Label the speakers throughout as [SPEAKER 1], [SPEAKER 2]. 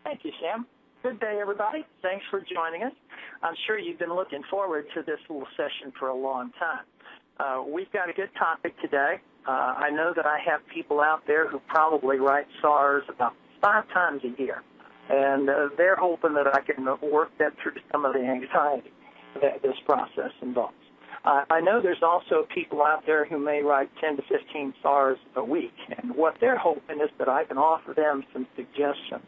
[SPEAKER 1] Thank you, Sam. Good day, everybody. Thanks for joining us. I'm sure you've been looking forward to this little session for a long time. We've got a good topic today. I know that I have people out there who probably write SARs about 5 times a year, and they're hoping that I can work them through some of the anxiety that this process involves. I know there's also people out there who may write 10 to 15 SARs a week, and what they're hoping is that I can offer them some suggestions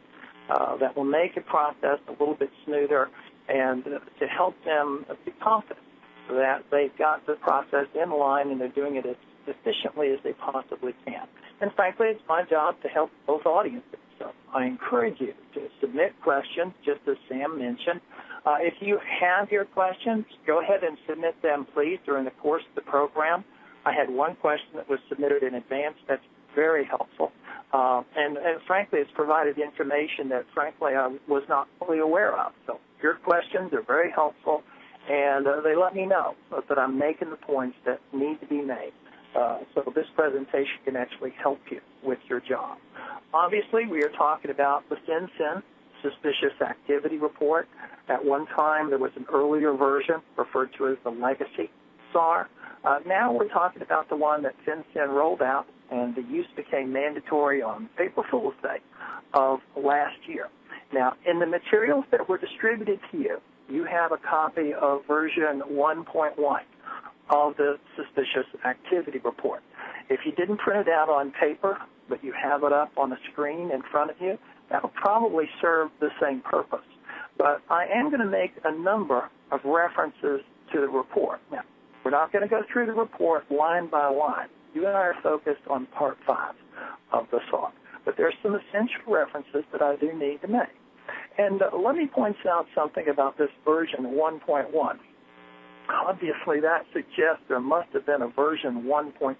[SPEAKER 1] that will make the process a little bit smoother and to help them be confident that they've got the process in line and they're doing it as efficiently as they possibly can. And frankly, it's my job to help both audiences. So I encourage you to submit questions, just as Sam mentioned. If you have your questions, go ahead and submit them, please, during the course of the program. I had one question that was submitted in advance. That's very helpful. And frankly, it's provided information that, frankly, I was not fully aware of. So your questions are very helpful, and they let me know that I'm making the points that need to be made. So this presentation can actually help you with your job. Obviously, we are talking about the FinCEN Suspicious Activity Report. At one time, there was an earlier version referred to as the Legacy SAR. Now we're talking about the one that FinCEN rolled out, and the use became mandatory on April Fool's Day of last year. Now, in the materials that were distributed to you, you have a copy of version 1.1 of the Suspicious Activity Report. If you didn't print it out on paper, but you have it up on a screen in front of you, that will probably serve the same purpose. But I am going to make a number of references to the report. Now, we're not going to go through the report line by line. You and I are focused on Part 5 of the SAR. But there are some essential references that I do need to make. And let me point out something about this version 1.1. Obviously, that suggests there must have been a version 1.0.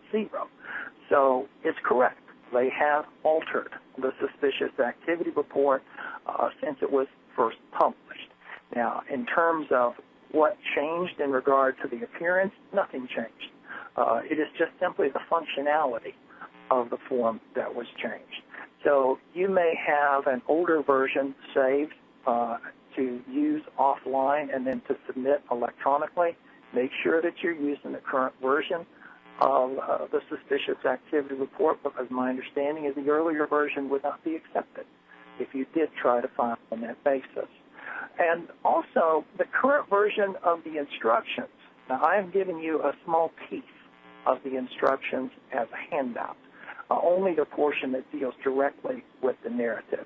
[SPEAKER 1] So it's correct. They have altered the Suspicious Activity Report since it was first published. Now, in terms of what changed in regard to the appearance, nothing changed. It is just simply the functionality of the form that was changed. So you may have an older version saved to use offline and then to submit electronically. Make sure that you're using the current version of the Suspicious Activity Report, because my understanding is the earlier version would not be accepted if you did try to file on that basis. And also, the current version of the instructions. Now, I am giving you a small piece of the instructions as a handout, only the portion that deals directly with the narrative.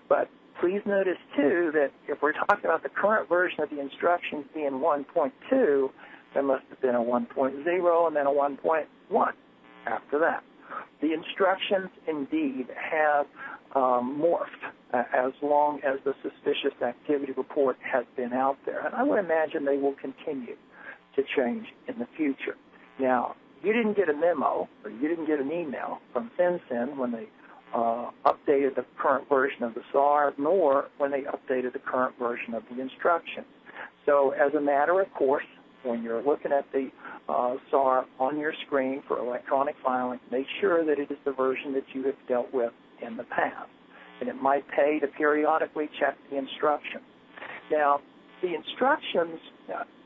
[SPEAKER 1] But please notice, too, that if we're talking about the current version of the instructions being 1.2, there must have been a 1.0 and then a 1.1 after that. The instructions, indeed, have morphed as long as the Suspicious Activity Report has been out there. And I would imagine they will continue to change in the future. Now, you didn't get a memo or you didn't get an email from FinCEN when they updated the current version of the SAR, nor when they updated the current version of the instructions. So as a matter of course, when you're looking at the SAR on your screen for electronic filing, make sure that it is the version that you have dealt with in the past. And it might pay to periodically check the instructions. Now, the instructions,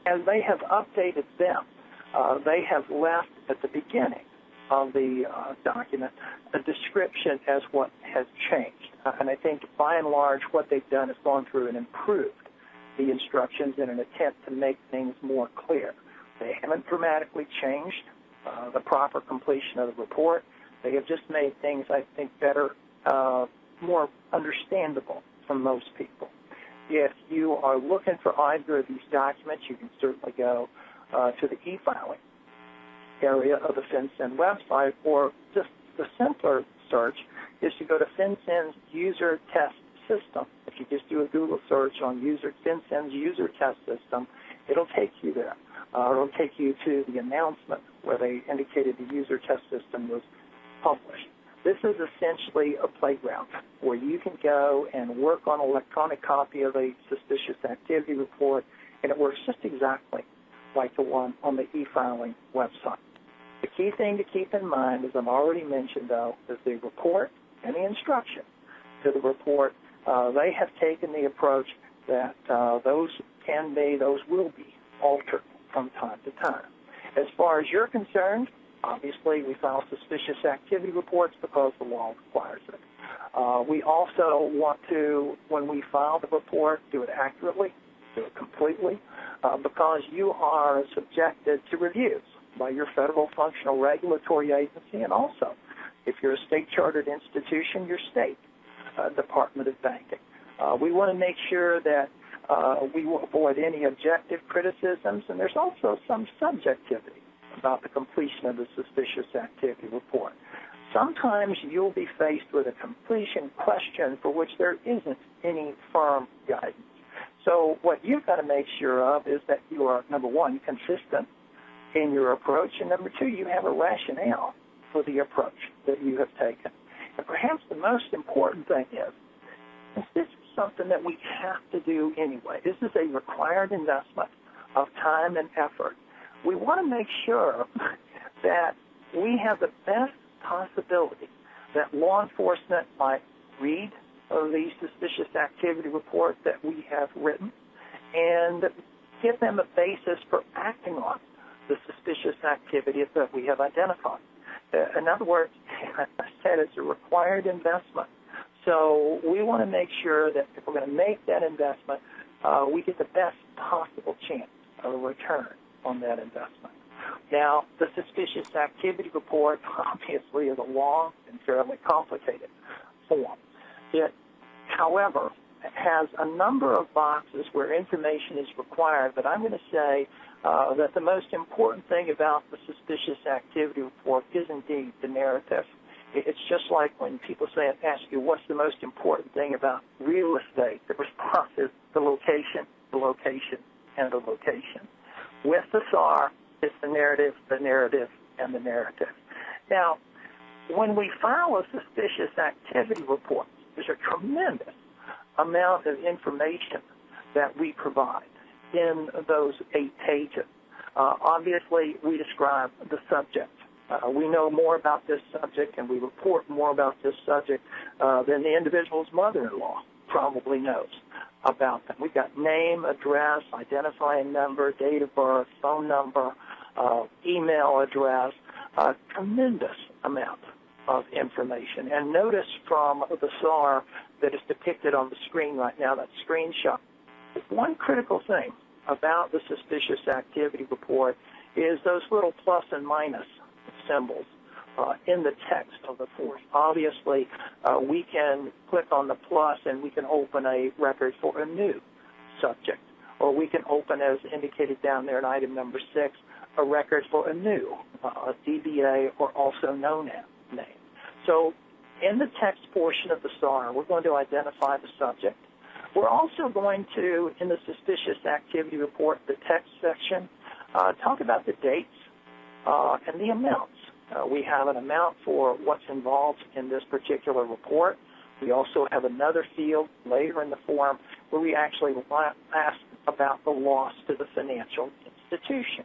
[SPEAKER 1] as they have updated them, they have left at the beginning of the document a description as what has changed. And I think, by and large, what they've done is gone through and improved the instructions in an attempt to make things more clear. They haven't dramatically changed the proper completion of the report. They have just made things, I think, better, more understandable for most people. If you are looking for either of these documents, you can certainly go to the e-filing area of the FinCEN website, or just the simpler search is to go to FinCEN's User Test System. If you just do a Google search on FinCEN's User Test System, it'll take you there. It'll take you to the announcement where they indicated the User Test System was published. This is essentially a playground where you can go and work on an electronic copy of a Suspicious Activity Report, and it works just exactly like the one on the e-filing website. The key thing to keep in mind, as I've already mentioned, though, is the report and the instruction to the report they have taken the approach that those will be altered from time to time. As far as you're concerned, obviously we file suspicious activity reports because the law requires it. We also want to, when we file the report, do it accurately, do it completely, because you are subjected to reviews by your federal functional regulatory agency, and also, if you're a state-chartered institution, your state Department of Banking. We want to make sure that we will avoid any objective criticisms, and there's also some subjectivity about the completion of the suspicious activity report. Sometimes you'll be faced with a completion question for which there isn't any firm guidance. So what you've got to make sure of is that you are, number one, consistent in your approach, and number two, you have a rationale for the approach that you have taken. And perhaps the most important thing is this is something that we have to do anyway. This is a required investment of time and effort. We want to make sure that we have the best possibility that law enforcement might read the suspicious activity report that we have written and give them a basis for acting on the suspicious activity that we have identified. In other words, as I said, it's a required investment. So we want to make sure that if we're going to make that investment, we get the best possible chance of a return on that investment. Now, the suspicious activity report obviously is a long and fairly complicated form. It, however, has a number of boxes where information is required, but I'm going to say that the most important thing about the suspicious activity report is indeed the narrative. It's just like when people ask you, what's the most important thing about real estate? The response is the location, and the location. With the SAR, it's the narrative, and the narrative. Now, when we file a suspicious activity report, there's a tremendous amount of information that we provide in those 8 pages. Obviously, we describe the subject. We know more about this subject and we report more about this subject than the individual's mother-in-law probably knows about them. We've got name, address, identifying number, date of birth, phone number, email address, a tremendous amount of information. And notice from the SAR that is depicted on the screen right now, that screenshot, one critical thing about the suspicious activity report is those little plus and minus symbols in the text of the report. Obviously, we can click on the plus and we can open a record for a new subject, or we can open, as indicated down there in item number 6, a record for a new DBA, or also known as name. So in the text portion of the SAR, we're going to identify the subject. We're also going to, in the suspicious activity report, the text section, talk about the dates and the amounts. We have an amount for what's involved in this particular report. We also have another field later in the form where we actually ask about the loss to the financial institution.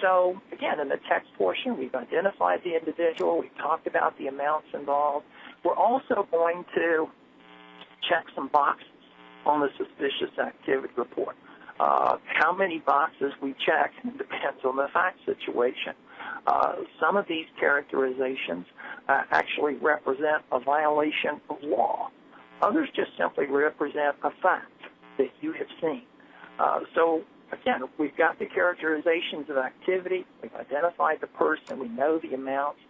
[SPEAKER 1] So, again, in the text portion, we've identified the individual. We've talked about the amounts involved. We're also going to check some boxes on the suspicious activity report. How many boxes we check depends on the fact situation. Some of these characterizations actually represent a violation of law. Others just simply represent a fact that you have seen. So, again, we've got the characterizations of activity. We've identified the person. We know the amounts.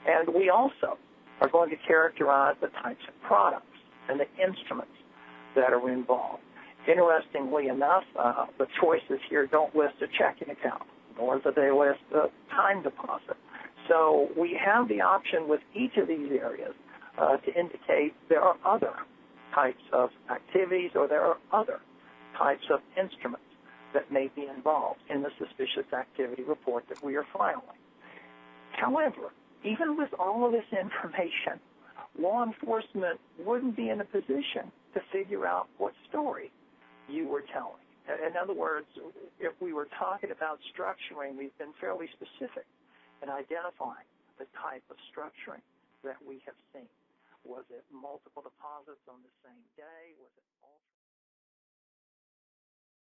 [SPEAKER 1] And we also are going to characterize the types of products and the instruments that are involved. Interestingly enough, the choices here don't list a checking account, nor do they list a time deposit. So we have the option with each of these areas to indicate there are other types of activities or there are other types of instruments that may be involved in the suspicious activity report that we are filing. However, even with all of this information, law enforcement wouldn't be in a position to figure out what story you were telling. In other words, if we were talking about structuring, we've been fairly specific in identifying the type of structuring that we have seen. Was it multiple deposits on the same day? Was it